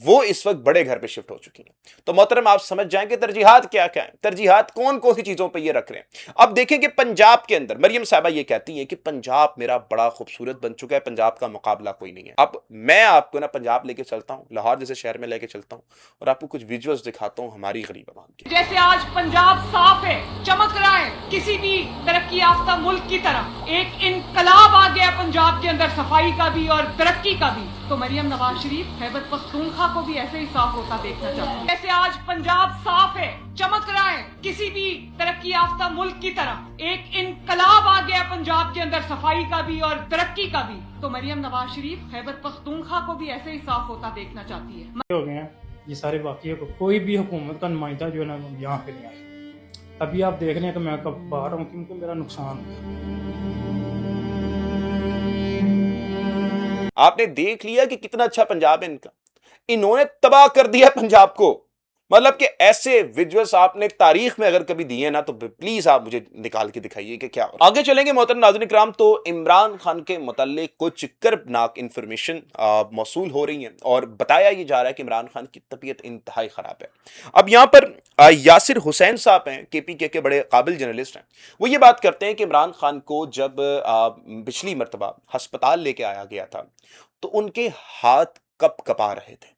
وہ اس وقت بڑے گھر پہ شفٹ ہو چکی ہیں۔ تو محترم آپ سمجھ جائیں کہ ترجیحات کیا کیا ہیں، ترجیحات کون کون سی چیزوں پہ یہ رکھ رہے ہیں۔ اب دیکھیں کہ پنجاب کے اندر مریم صاحبہ یہ کہتی ہیں کہ پنجاب میرا بڑا خوبصورت بن چکا ہے، پنجاب کا مقابلہ کوئی نہیں ہے۔ اب میں آپ کو نا پنجاب لے کے چلتا ہوں، لاہور جیسے شہر میں لے کے چلتا ہوں اور آپ کو کچھ ویژولز دکھاتا ہوں ہماری غریب عوام کی۔ جیسے آج پنجاب صاف ہے، چمک رہا ہے کسی بھی ترقی یافتہ ملک کی طرح، ایک انقلاب آ گیا پنجاب کے اندر صفائی کا بھی اور ترقی کا بھی، تو مریم نواز شریف خیبر پختونخوا کو بھی ایسے ہی صاف ہوتا دیکھنا چاہتی ہوں۔ جیسے آج پنجاب صاف ہے، چمک رہا ہے کسی بھی ترقی یافتہ ملک کی طرح، ایک انقلاب آ گیا پنجاب کے اندر صفائی کا بھی اور ترقی کا بھی، تو مریم نواز شریف خیبر پختونخوا کو بھی ایسے ہی صاف ہوتا دیکھنا چاہتی ہے۔ ہو گئے ہیں یہ سارے واقعے کو، کوئی بھی حکومت کا نمائندہ جو ہے نا یہاں پہ نہیں آیا۔ ابھی آپ دیکھ رہے ہیں کہ میں کب باہر ہوں کیونکہ میرا نقصان ہو۔ آپ نے دیکھ لیا کہ کتنا اچھا پنجاب ہے ان کا، انہوں نے تباہ کر دیا پنجاب کو۔ مطلب کہ ایسے ویژولز آپ نے تاریخ میں اگر کبھی دیے نا تو پلیز آپ مجھے نکال کے دکھائیے کہ کیا ہو۔ آگے چلیں گے محترم ناظرین کرام، تو عمران خان کے متعلق کچھ کربناک انفارمیشن موصول ہو رہی ہیں اور بتایا یہ جا رہا ہے کہ عمران خان کی طبیعت انتہائی خراب ہے۔ اب یہاں پر یاسر حسین صاحب ہیں، کے پی کے بڑے قابل جرنلسٹ ہیں، وہ یہ بات کرتے ہیں کہ عمران خان کو جب پچھلی مرتبہ ہسپتال لے کے آیا گیا تھا تو ان کے ہاتھ کپ کپا رہے تھے۔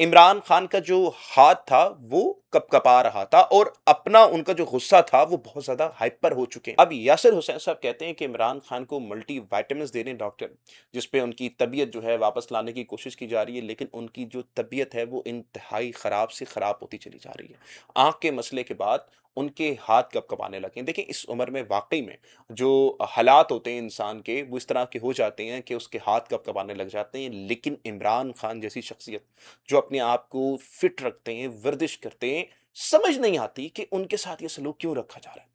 عمران خان کا جو ہاتھ تھا وہ کپ کپا رہا تھا اور اپنا ان کا جو غصہ تھا وہ بہت زیادہ ہائپر ہو چکے ہیں۔ اب یاسر حسین صاحب کہتے ہیں کہ عمران خان کو ملٹی وائٹامنز دے رہے ہیں ڈاکٹر، جس پہ ان کی طبیعت جو ہے واپس لانے کی کوشش کی جا رہی ہے، لیکن ان کی جو طبیعت ہے وہ انتہائی خراب سے خراب ہوتی چلی جا رہی ہے۔ آنکھ کے مسئلے کے بعد ان کے ہاتھ کپ کپانے لگے ہیں۔ دیکھیں اس عمر میں واقعی میں جو حالات ہوتے ہیں انسان کے وہ اس طرح کے ہو جاتے ہیں کہ اس کے ہاتھ کپ کپانے لگ جاتے ہیں، لیکن عمران خان جیسی شخصیت جو اپنے آپ کو فٹ رکھتے ہیں، ورزش کرتے ہیں، سمجھ نہیں آتی کہ ان کے ساتھ یہ سلوک کیوں رکھا جا رہا ہے۔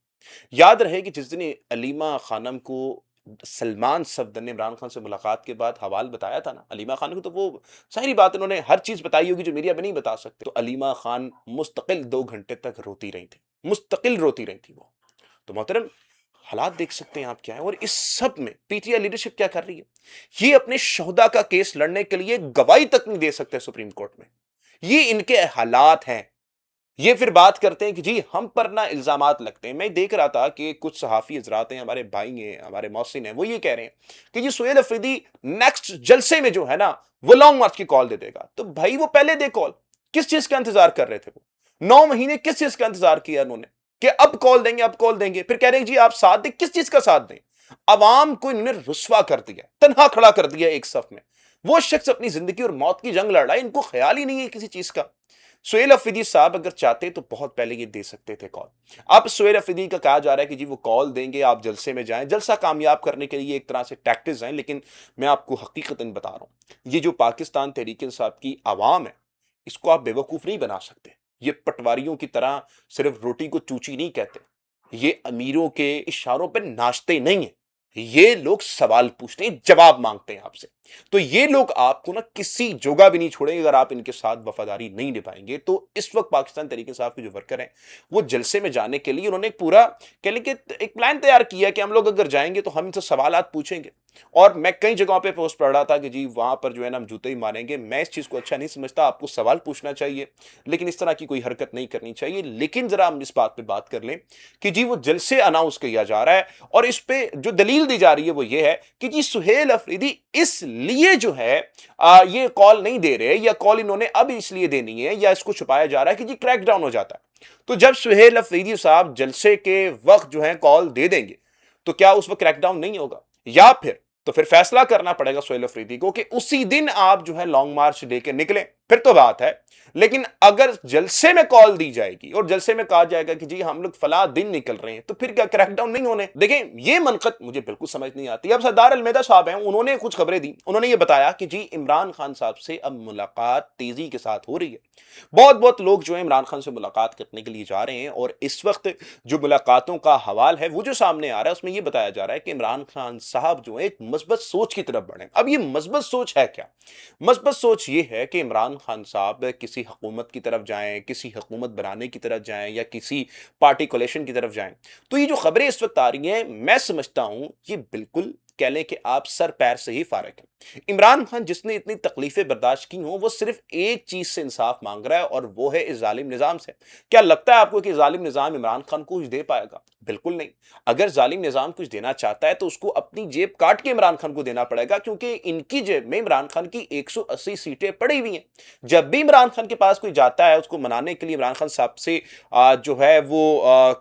یاد رہے کہ جس دن علیمہ خانم کو سلمان صفدر نے عمران خان سے ملاقات کے بعد حوال بتایا تھا نا، علیمہ خان کو تو وہ ظاہری بات انہوں نے ہر چیز بتائی ہوگی جو میڈیا میں نہیں بتا سکتے، تو علیمہ خان مستقل 2 گھنٹے تک روتی رہی تھی، مستقل روتی رہی تھی وہ۔ تو محترم حالات دیکھ سکتے ہیں آپ کیا ہے، اور اس سب میں پی ٹی آئی لیڈرشپ کیا کر رہی ہے، یہ اپنے شہداء کا کیس لڑنے کے لیے گواہی تک نہیں دے سکتے سپریم کورٹ میں۔ یہ ان کے حالات ہیں۔ یہ پھر بات کرتے ہیں کہ جی ہم پر نہ الزامات لگتے ہیں۔ میں دیکھ رہا تھا کہ کچھ صحافی حضرات ہیں، ہمارے بھائی ہیں، ہمارے محسن ہیں، وہ یہ کہہ رہے ہیں کہ جی سہیل افریدی نیکسٹ جلسے میں جو ہے نا وہ لانگ مارچ کی کال دے دے گا۔ تو بھائی وہ پہلے دے کال، کس چیز کا انتظار کر رہے تھے؟ وہ 9 مہینے کس چیز کا انتظار کیا انہوں نے کہ اب کال دیں گے، اب کال دیں گے، پھر کہہ رہے ہیں جی آپ ساتھ دیں، کس چیز کا ساتھ دیں؟ عوام کو انہوں نے رسوا کر دیا، تنہا کھڑا کر دیا ایک صف میں۔ وہ شخص اپنی زندگی اور موت کی جنگ لڑ رہا ہے، ان کو خیال ہی نہیں ہے کسی چیز کا۔ سہیل افریدی صاحب اگر چاہتے تو بہت پہلے یہ دے سکتے تھے کال۔ اب سہیل افریدی کا کہا جا رہا ہے کہ جی وہ کال دیں گے، آپ جلسے میں جائیں۔ جلسہ کامیاب کرنے کے لیے ایک طرح سے ٹیکٹکس ہیں، لیکن میں آپ کو حقیقتاً بتا رہا ہوں، یہ جو پاکستان تحریک انصاف کی عوام ہے اس کو آپ بیوقوف نہیں بنا سکتے۔ یہ پٹواریوں کی طرح صرف روٹی کو چوچی نہیں کہتے، یہ امیروں کے اشاروں پہ ناچتے نہیں ہیں، یہ لوگ سوال پوچھتے ہیں، جواب مانگتے ہیں آپ سے۔ تو یہ لوگ آپ کو نا کسی جگہ بھی نہیں چھوڑیں گے اگر آپ ان کے ساتھ وفاداری نہیں نبھائیں گے۔ تو اس وقت پاکستان تحریک انصاف کے جو ورکر ہیں وہ جلسے میں جانے کے لیے انہوں نے ایک پورا کہہ لیں کہ ایک پلان تیار کیا کہ ہم لوگ اگر جائیں گے تو ہم ان سے سوالات پوچھیں گے۔ اور میں کئی جگہوں پہ پوسٹ پڑھ رہا تھا کہ جی وہاں پر جو ہے نا ہم جوتے ہی ماریں گے۔ میں اس چیز کو اچھا نہیں سمجھتا، آپ کو سوال پوچھنا چاہیے لیکن اس طرح کی کوئی حرکت نہیں کرنی چاہیے۔ لیکن ذرا ہم اس بات پہ بات کر لیں کہ جی وہ جلسے اناؤنس کیا جا رہا ہے اور اس پہ جو دلیل دی جا رہی ہے وہ یہ ہے کہ جی سہیل افریدی اس لیے جو ہے یہ کال نہیں دے رہے، یا کال انہوں نے اب اس لیے دینی ہے یا اس کو چھپایا جا رہا ہے کہ جی کریک ڈاؤن ہو جاتا ہے۔ تو جب سہیل افریدی صاحب جلسے کے وقت جو ہے کال دے دیں گے تو کیا اس وقت کریک ڈاؤن نہیں ہوگا؟ یا پھر فیصلہ کرنا پڑے گا سہیل افریدی کو کہ اسی دن آپ جو ہے لانگ مارچ لے کے نکلیں، پھر تو بات ہے۔ لیکن اگر جلسے میں کال دی جائے گی اور جلسے میں کہا جائے گا کہ جی ہم لوگ فلاں دن نکل رہے ہیں، تو پھر کیا کریک ڈاؤن نہیں ہونے؟ دیکھیں یہ منقط مجھے بالکل سمجھ نہیں آتی۔ اب سردار المیدہ صاحب ہیں، انہوں نے کچھ خبریں دی، انہوں نے یہ بتایا کہ جی عمران خان صاحب سے اب ملاقات تیزی کے ساتھ ہو رہی ہے۔ بہت لوگ جو ہیں عمران خان سے ملاقات کرنے کے لیے جا رہے ہیں، اور اس وقت جو ملاقاتوں کا حوال ہے وہ جو سامنے آ رہا ہے اس میں یہ بتایا جا رہا ہے کہ عمران خان صاحب جو ہے ایک مثبت سوچ کی طرف بڑھیں۔ اب یہ مثبت سوچ ہے کیا؟ مثبت سوچ یہ ہے کہ عمران خان صاحب کسی حکومت کی طرف جائیں، کسی حکومت بنانے کی طرف جائیں یا کسی پارٹی کولیشن کی طرف جائیں۔ تو یہ جو خبریں اس وقت آ رہی ہیں میں سمجھتا ہوں یہ بالکل کہہ لیں کہ آپ سر پیر سے ہی فارغ ہیں۔ عمران خان جس نے اتنی تکلیفیں برداشت کی ہوں وہ صرف ایک چیز سے انصاف مانگ رہا ہے اور وہ ہے اس ظالم نظام سے۔ کیا لگتا ہے آپ کو کہ ظالم نظام عمران خان کو کچھ دے پائے گا؟ بالکل نہیں۔ اگر ظالم نظام کچھ دینا چاہتا ہے تو اس کو اپنی جیب کاٹ کے عمران خان کو دینا پڑے گا، کیونکہ ان کی جیب میں عمران خان کی 180 سیٹیں پڑی ہوئی ہیں۔ جب بھی عمران خان کے پاس کوئی جاتا ہے اس کو منانے کے لیے عمران خان صاحب سے جو ہے وہ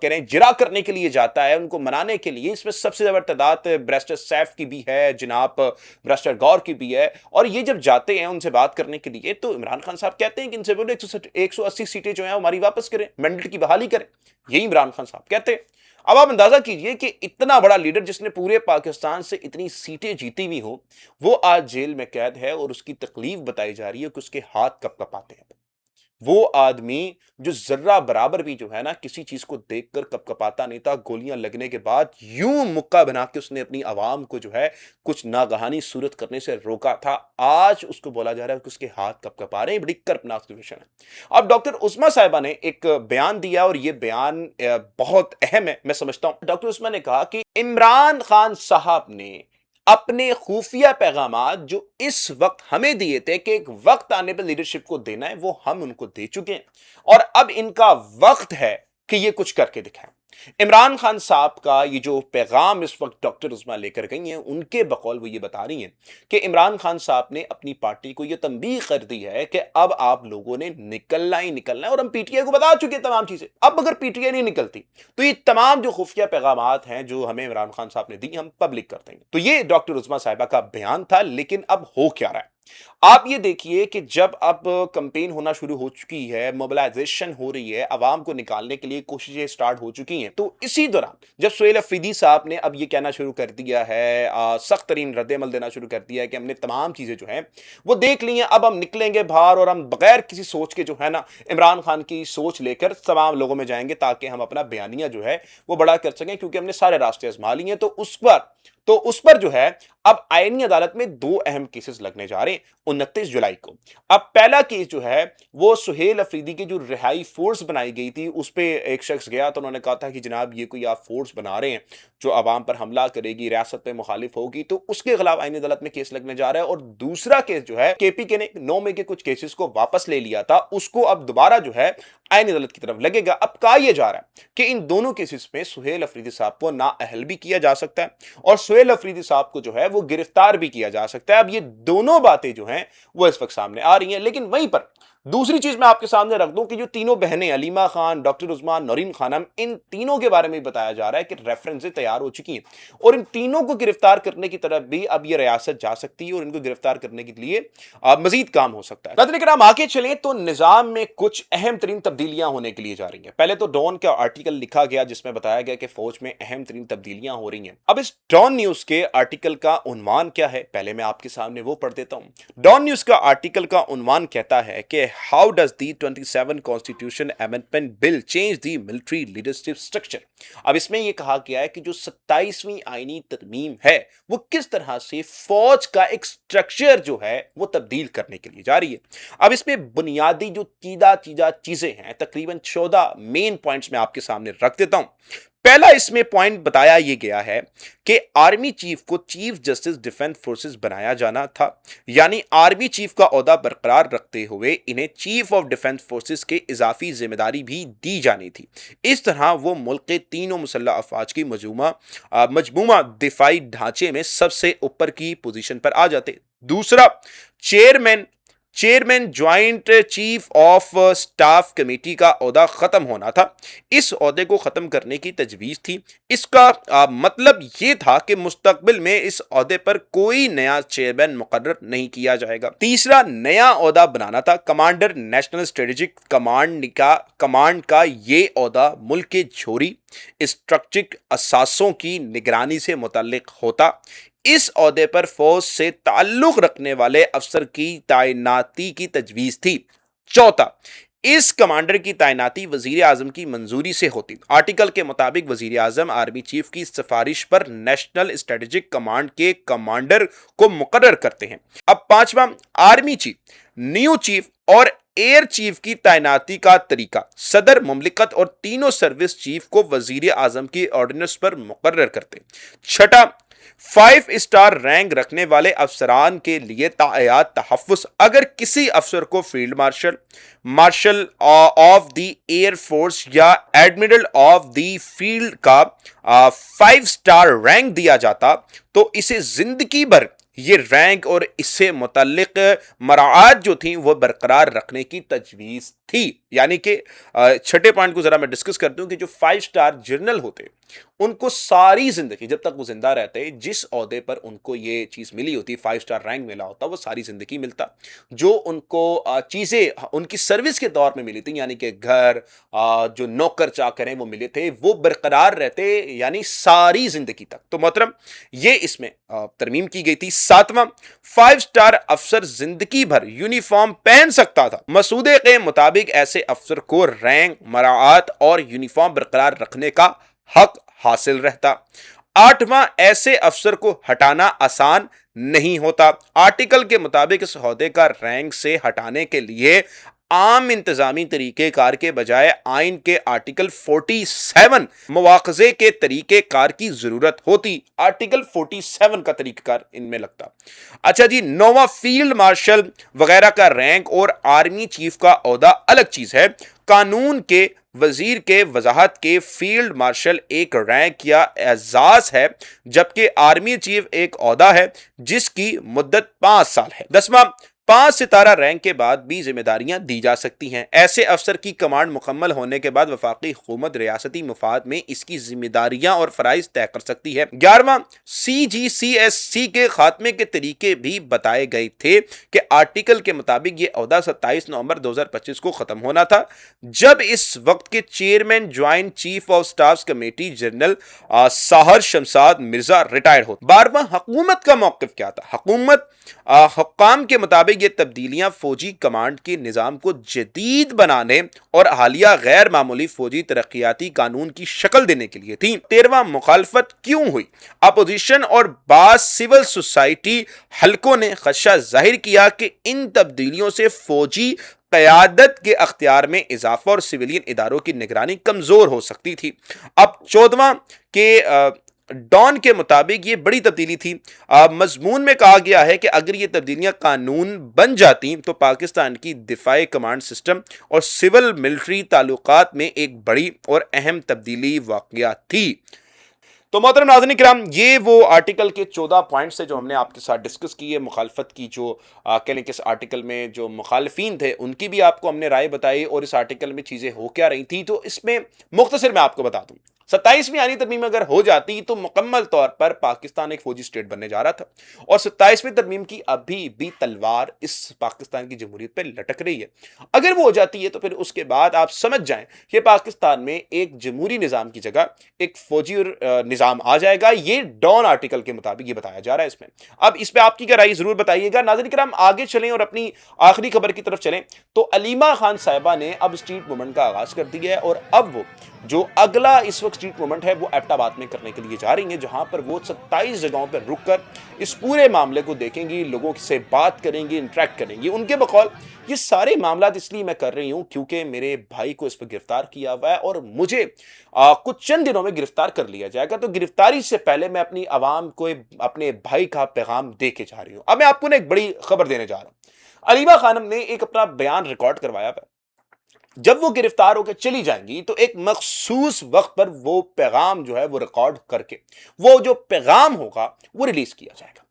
کہہ رہے ہیں جرا کرنے کے لیے جاتا ہے، ان کو منانے کے لیے، اس میں سب سے زیادہ تعداد بیرسٹر سیف کی بھی ہے، جناب بیرسٹر غور کی بھی ہے، اور یہ جب جاتے ہیں ان سے بات کرنے کے لیے تو عمران خان صاحب کہتے ہیں کہ ان سے بولے 180 سیٹیں جو ہیں ہماری واپس کریں، مینڈیٹ کی بحالی کریں، یہی عمران خان صاحب کہتے ہیں۔ اب آپ اندازہ کیجئے کہ اتنا بڑا لیڈر جس نے پورے پاکستان سے اتنی سیٹیں جیتی ہوئی ہوں، وہ آج جیل میں قید ہے اور اس کی تکلیف بتائی جا رہی ہے کہ اس کے ہاتھ کب کپاتے ہیں۔ وہ آدمی جو ذرہ برابر بھی جو ہے نا کسی چیز کو دیکھ کر کپ کپاتا نہیں تھا، گولیاں لگنے کے بعد یوں مکہ بنا کے اس نے اپنی عوام کو جو ہے کچھ ناگہانی صورت کرنے سے روکا تھا، آج اس کو بولا جا رہا ہے کہ اس کے ہاتھ کپ کپا رہے ہیں۔ بڑی کرپناک سچویشن ہے۔ اب ڈاکٹر عظمیٰ صاحبہ نے ایک بیان دیا اور یہ بیان بہت اہم ہے، میں سمجھتا ہوں۔ ڈاکٹر عظمیٰ نے کہا کہ عمران خان صاحب نے اپنے خفیہ پیغامات جو اس وقت ہمیں دیے تھے کہ ایک وقت آنے پر لیڈرشپ کو دینا ہے، وہ ہم ان کو دے چکے ہیں اور اب ان کا وقت ہے کہ یہ کچھ کر کے دکھائیں۔ عمران خان صاحب کا یہ جو پیغام اس وقت ڈاکٹر عظمیٰ لے کر گئی ہیں، ان کے بقول وہ یہ بتا رہی ہیں کہ عمران خان صاحب نے اپنی پارٹی کو یہ تنبیہ کر دی ہے کہ اب آپ لوگوں نے نکلنا ہی نکلنا ہے، اور ہم پی ٹی آئی کو بتا چکے تمام چیزیں۔ اب اگر پی ٹی آئی نہیں نکلتی تو یہ تمام جو خفیہ پیغامات ہیں جو ہمیں عمران خان صاحب نے دی ہم پبلک کر دیں گے۔ تو یہ ڈاکٹر عظمیٰ صاحبہ کا بیان تھا، لیکن اب ہو کیا رہا ہے؟ آپ یہ دیکھیے کہ جب اب کمپین ہونا شروع ہو چکی ہے، موبلائزیشن ہو رہی ہے، عوام کو نکالنے کے لیے کوششیں سٹارٹ ہو چکی ہیں، تو اسی دوران جب سہیل افریدی صاحب نے اب یہ کہنا شروع کر دیا ہے، سخت ترین رد عمل دینا شروع کر دیا ہے کہ ہم نے تمام چیزیں جو ہیں وہ دیکھ لی ہیں، اب ہم نکلیں گے باہر اور ہم بغیر کسی سوچ کے جو ہے نا عمران خان کی سوچ لے کر تمام لوگوں میں جائیں گے تاکہ ہم اپنا بیانیہ جو ہے وہ بڑا کر سکیں، کیونکہ ہم نے سارے راستے آزما لیے ہیں۔ تو اس پر جو ہے اب آئینی عدالت میں دو اہم کیسز لگنے جا رہے ہیں 29 جولائی کو۔ اب پہلا کیس جو ہے وہ سہیل افریدی کی جو رہائی فورس بنائی گئی تھی اس پہ ایک شخص گیا تو انہوں نے کہا تھا کہ جناب یہ کوئی آپ فورس بنا رہے ہیں جو عوام پر حملہ کرے گی، ریاست پہ مخالف ہوگی، تو اس کے خلاف آئینی عدالت میں کیس لگنے جا رہا ہے۔ اور دوسرا کیس جو ہے کے پی کے نے 9 مئی کے کچھ کیسز کو واپس لے لیا تھا، اس کو اب دوبارہ جو ہے آئینی عدالت کی طرف لگے گا۔ اب کہا یہ جا رہا ہے کہ ان دونوں کیسز میں سہیل افریدی صاحب کو نااہل بھی کیا جا سکتا ہے اور سہیل افریدی صاحب کو جو ہے وہ گرفتار بھی کیا جا سکتا ہے۔ اب یہ دونوں باتیں جو ہیں وہ اس وقت سامنے آ رہی ہیں، لیکن وہیں پر دوسری چیز میں آپ کے سامنے رکھ دوں کہ جو تینوں بہنیں علیمہ خان، ڈاکٹر عظمیٰ، نورین خانم، ان تینوں کے بارے میں بتایا جا رہا ہے کہ ریفرنسیں تیار ہو چکی ہیں اور ان تینوں کو گرفتار کرنے کی طرف بھی اب یہ ریاست جا سکتی ہے اور ان کو گرفتار کرنے کے لیے مزید کام ہو سکتا ہے۔ ناظرین کرام آگے چلیں تو نظام میں کچھ اہم ترین تبدیلیاں ہونے کے لیے جا رہی ہیں۔ پہلے تو ڈان کا آرٹیکل لکھا گیا جس میں بتایا گیا کہ فوج میں اہم ترین تبدیلیاں ہو رہی ہیں۔ اب اس ڈان نیوز کے آرٹیکل کا عنوان کیا ہے پہلے میں آپ کے سامنے وہ پڑھ دیتا ہوں۔ ڈان نیوز کا آرٹیکل کا عنوان کہتا ہے کہ how does the 27 Constitution Amendment Bill change the military leadership structure۔ اب اس میں یہ کہا گیا ہے کہ جو 27ویں آئینی ترمیم ہے وہ کس طرح سے فوج کا ایک سٹرکچر جو ہے وہ تبدیل کرنے کے لیے جا رہی ہے۔ اب اس میں بنیادی جو چیزیں ہیں تقریباً 14 مین پوائنٹس میں آپ کے سامنے رکھ دیتا ہوں۔ پہلا اس میں پوائنٹ بتایا یہ گیا ہے کہ آرمی چیف کو چیف جسٹس ڈیفنس فورسز بنایا جانا تھا، یعنی آرمی چیف کا عہدہ برقرار رکھتے ہوئے انہیں چیف آف ڈیفنس فورسز کے اضافی ذمہ داری بھی دی جانی تھی۔ اس طرح وہ ملک کے تینوں مسلح افواج کی مجموعہ دفاعی ڈھانچے میں سب سے اوپر کی پوزیشن پر آ جاتے۔ دوسرا، chairman joint chief of staff committee کا عہدہ ختم ہونا تھا۔ اس عہدے کو ختم کرنے کی تجویز تھی۔ اس کا مطلب یہ تھا کہ مستقبل میں اس عہدے پر کوئی نیا چیئرمین مقرر نہیں کیا جائے گا۔ تیسرا، نیا عہدہ بنانا تھا۔ کمانڈر نیشنل اسٹریٹجک کمانڈ کا یہ عہدہ ملک کے جوہری اسٹریٹجک اثاثوں کی نگرانی سے متعلق ہوتا۔ اس عہدے پر فوج سے تعلق رکھنے والے افسر کی تعیناتی کی تجویز تھی۔ چوتھا، اس کمانڈر کی تعیناتی وزیر اعظم کی منظوری سے ہوتی۔ آرٹیکل کے مطابق وزیر اعظم آرمی چیف کی سفارش پر نیشنل اسٹریٹجک کمانڈ کے کمانڈر کو مقرر کرتے ہیں۔ اب پانچواں، آرمی چیف، نیو چیف اور ایئر چیف کی تعیناتی کا طریقہ صدر مملکت اور تینوں سروس چیف کو وزیر اعظم کی آرڈیننس پر مقرر کرتے۔ چھٹا، 5 اسٹار رینک رکھنے والے افسران کے لیے تعینات تحفظ. اگر کسی افسر کو field marshal of the air force یا ایڈمرل آف دی فیلڈ کا 5 اسٹار رینک دیا جاتا تو اسے زندگی بھر یہ رینک اور اس سے متعلق مراعات جو تھیں وہ برقرار رکھنے کی تجویز تھی. یعنی کہ چھٹے پوائنٹ کو ذرا میں ڈسکس کرتا ہوں کہ جو 5 اسٹار جنرل ہوتے ان کو ساری زندگی جب تک وہ زندہ رہتے جس عہدے پر ان کو یہ چیز ملی ہوتی 5 اسٹار رینک ملا ہوتا وہ ساری زندگی ملتا. جو ان کو چیزیں ان کی سروس کے دور میں ملی تھیں یعنی کہ گھر جو نوکر چاکر ہیں وہ ملے تھے وہ برقرار رہتے یعنی ساری زندگی تک. تو محترم یہ اس میں ترمیم کی گئی تھی. 7واں 5 اسٹار افسر زندگی بھر یونیفارم پہن سکتا تھا. مسودے کے مطابق ایسے افسر کو رینک مراعات اور یونیفارم برقرار رکھنے کا حق حاصل رہتا. 8واں ایسے افسر کو ہٹانا آسان نہیں ہوتا. آرٹیکل کے مطابق اس عہدے کا رینک سے ہٹانے کے لیے عام انتظامی طریقہ کار کے بجائے آئین کے آرٹیکل 47 مواخذے کے طریقہ کار کی ضرورت ہوتی. آرٹیکل 47 کا طریقہ کار ان میں لگتا. اچھا جی. 9واں فیلڈ مارشل وغیرہ کا رینک اور آرمی چیف کا عہدہ الگ چیز ہے. قانون کے وزیر کے وضاحت کے فیلڈ مارشل ایک رینک یا اعزاز ہے جبکہ آرمی چیف ایک عہدہ ہے جس کی مدت 5 سال ہے. 10واں 5 ستارہ رینک کے بعد بھی ذمہ داریاں دی جا سکتی ہیں. ایسے افسر کی کمانڈ مکمل ہونے کے بعد وفاقی حکومت ریاستی مفاد میں اس کی ذمہ داریاں اور فرائض طے کر سکتی ہے. 11واں CGCSC کے خاتمے کے طریقے بھی بتائے گئے تھے کہ آرٹیکل کے مطابق یہ عہدہ 27 نومبر 2025 کو ختم ہونا تھا جب اس وقت کے chairman joint chief of staff committee general Sahir Shamshad Mirza retire ہوتے. 12واں حکومت کا موقف کیا تھا. حکام کے مطابق یہ تبدیلیاں فوجی کمانڈ کے نظام کو جدید بنانے اور حالیہ غیر معمولی فوجی ترقیاتی قانون کی شکل دینے کے لیے تھیں. 13واں مخالفت کیوں ہوئی. اپوزیشن اور بعض سول سوسائٹی حلقوں نے خدشہ ظاہر کیا کہ ان تبدیلیوں سے فوجی قیادت کے اختیار میں اضافہ اور سویلین اداروں کی نگرانی کمزور ہو سکتی تھی. اب 14واں کے ڈان کے مطابق یہ بڑی تبدیلی تھی. مضمون میں کہا گیا ہے کہ اگر یہ تبدیلیاں قانون بن جاتی تو پاکستان کی دفاعی کمانڈ سسٹم اور سول ملٹری تعلقات میں ایک بڑی اور اہم تبدیلی واقع تھی. تو محترم ناظرین کرام یہ وہ آرٹیکل کے 14 پوائنٹس سے جو ہم نے آپ کے ساتھ ڈسکس کی ہے. مخالفت کی جو کہنے کہ اس آرٹیکل میں جو مخالفین تھے ان کی بھی آپ کو ہم نے رائے بتائی اور اس آرٹیکل میں چیزیں ہو کیا رہی تھیں. تو اس میں مختصر میں آپ کو بتا دوں 27ویں آئینی ترمیم اگر ہو جاتی تو مکمل طور پر پاکستان ایک فوجی اسٹیٹ بننے جا رہا تھا اور 27ویں ترمیم کی ابھی بھی تلوار اس پاکستان کی جمہوریت پہ لٹک رہی ہے. اگر وہ ہو جاتی ہے تو پھر اس کے بعد آپ سمجھ جائیں کہ پاکستان میں ایک جمہوری نظام کی جگہ ایک فوجی نظام آ جائے گا. یہ ڈان آرٹیکل کے مطابق یہ بتایا جا رہا ہے اس میں. اب اس پہ آپ کی کیا رائے ضرور بتائیے گا. ناظرین کرام آگے چلیں اور اپنی آخری خبر کی طرف چلیں. تو علیمہ خان صاحبہ نے اب اسٹریٹ موومنٹ کا آغاز کر دیا ہے اور اب وہ جو اگلا اس وقت اسٹریٹ موومنٹ ہے وہ ایبٹ آباد میں کرنے کے لیے جا رہی ہیں جہاں پر وہ 27 جگہوں پر رک کر اس پورے معاملے کو دیکھیں گی, لوگوں سے بات کریں گی, انٹریکٹ کریں گی. ان کے بقول یہ سارے معاملات اس لیے میں کر رہی ہوں کیونکہ میرے بھائی کو اس پر گرفتار کیا ہوا ہے اور مجھے کچھ چند دنوں میں گرفتار کر لیا جائے گا. تو گرفتاری سے پہلے میں اپنی عوام کو اپنے بھائی کا پیغام دے کے جا رہی ہوں. اب میں آپ کو ایک بڑی خبر دینے جا رہا ہوں. علیمہ خانم نے ایک اپنا بیان ریکارڈ کروایا ہے. جب وہ گرفتار ہو کے چلی جائیں گی تو ایک مخصوص وقت پر وہ پیغام جو ہے وہ ریکارڈ کر کے وہ جو پیغام ہوگا وہ ریلیز کیا جائے گا.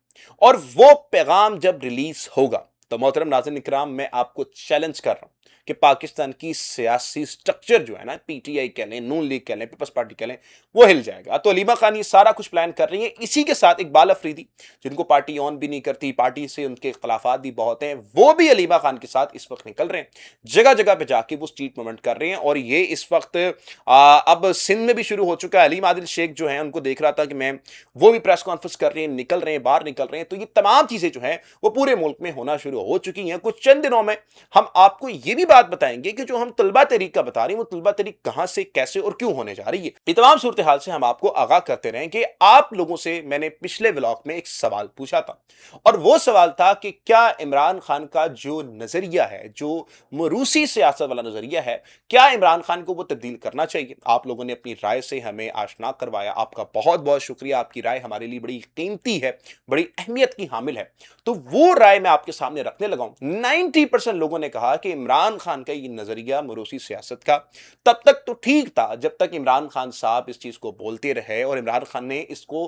اور وہ پیغام جب ریلیز ہوگا تو محترم ناظرین کرام میں آپ کو چیلنج کر رہا ہوں کہ پاکستان کی سیاسی سٹرکچر جو ہے نا پی ٹی آئی کہہ لیں, نون لیگ کہہ لیں, پیپلز پارٹی کہہ لیں, وہ ہل جائے گا. تو علیمہ خان یہ سارا کچھ پلان کر رہی ہیں. اسی کے ساتھ اقبال افریدی جن کو پارٹی آن بھی نہیں کرتی, پارٹی سے ان کے اختلافات بھی بہت ہیں, وہ بھی علیمہ خان کے ساتھ اس وقت نکل رہے ہیں. جگہ جگہ پہ جا کے وہ اسٹریٹ موومنٹ کر رہے ہیں اور یہ اس وقت اب سندھ میں بھی شروع ہو چکا ہے. علیم عادل شیخ جو ہیں ان کو دیکھ رہا تھا کہ میں وہ بھی پریس کانفرنس کر رہے ہیں, نکل رہے ہیں, باہر نکل رہے ہیں. تو یہ تمام چیزیں جو ہیں وہ پورے ملک میں ہونا شروع ہو چکی ہیں. کچھ چند دنوں میں ہم آپ کو یہ بھی بات بات بتائیں گے کہ جو ہم طلبہ تحریک کا بتا رہے ہیں وہ طلبہ تحریک کہاں سے، کیسے اور کیوں ہونے جا رہی ہے۔ یہ تمام صورتحال سے ہم آپ کو آگاہ کرتے رہیں کہ آپ لوگوں سے میں نے پچھلے ولاگ میں ایک سوال پوچھا تھا، اور وہ سوال تھا کہ کیا عمران خان کا جو نظریہ ہے، جو موروثی سیاست والا نظریہ ہے، کیا عمران خان کو وہ تبدیل کرنا چاہیے؟ آپ لوگوں نے اپنی رائے سے ہمیں آشنا کروایا، آپ کا بہت بہت شکریہ۔ آپ کی رائے ہمارے لیے بڑی قیمتی ہے، بڑی اہمیت کی حامل ہے۔ تو وہ رائے میں آپ کے سامنے رکھنے لگا ہوں۔ 90% لوگوں نے کہا کہ عمران خان کا یہ نظریہ موروثی سیاست کا تب تک تو ٹھیک تھا جب تک عمران خان صاحب اس چیز کو بولتے رہے، اور عمران خان نے اس کو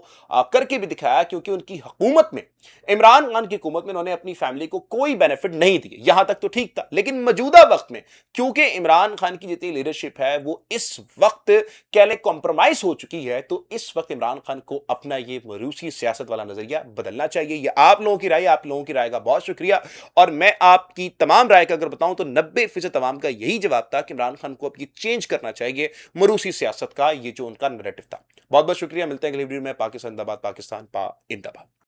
کر کے بھی دکھایا، کیونکہ ان کی حکومت میں، عمران خان کی حکومت میں، انہوں نے اپنی فیملی کو کوئی بینیفٹ نہیں دیے، یہاں تک تو ٹھیک تھا۔ لیکن موجودہ وقت میں کیونکہ عمران خان کی جتنی لیڈرشپ ہے وہ اس وقت کہہ لیں کمپرومائز ہو چکی ہے، تو اس وقت عمران خان کو اپنا یہ موروثی سیاست والا نظریہ بدلنا چاہیے۔ یہ آپ لوگوں کی رائے، آپ لوگوں کی رائے کا بہت شکریہ۔ اور میں آپ کی تمام رائے کا اگر بتاؤں تو 90% تمام کا یہی جواب تھا کہ عمران خان کو اب یہ چینج کرنا چاہیے موروثی سیاست کا، یہ جو ان کا نریٹو تھا۔ بہت بہت شکریہ، ملتے ہیں اگلی ویڈیو میں۔ پاکستان زندہ باد، پاکستان پا زندہ باد۔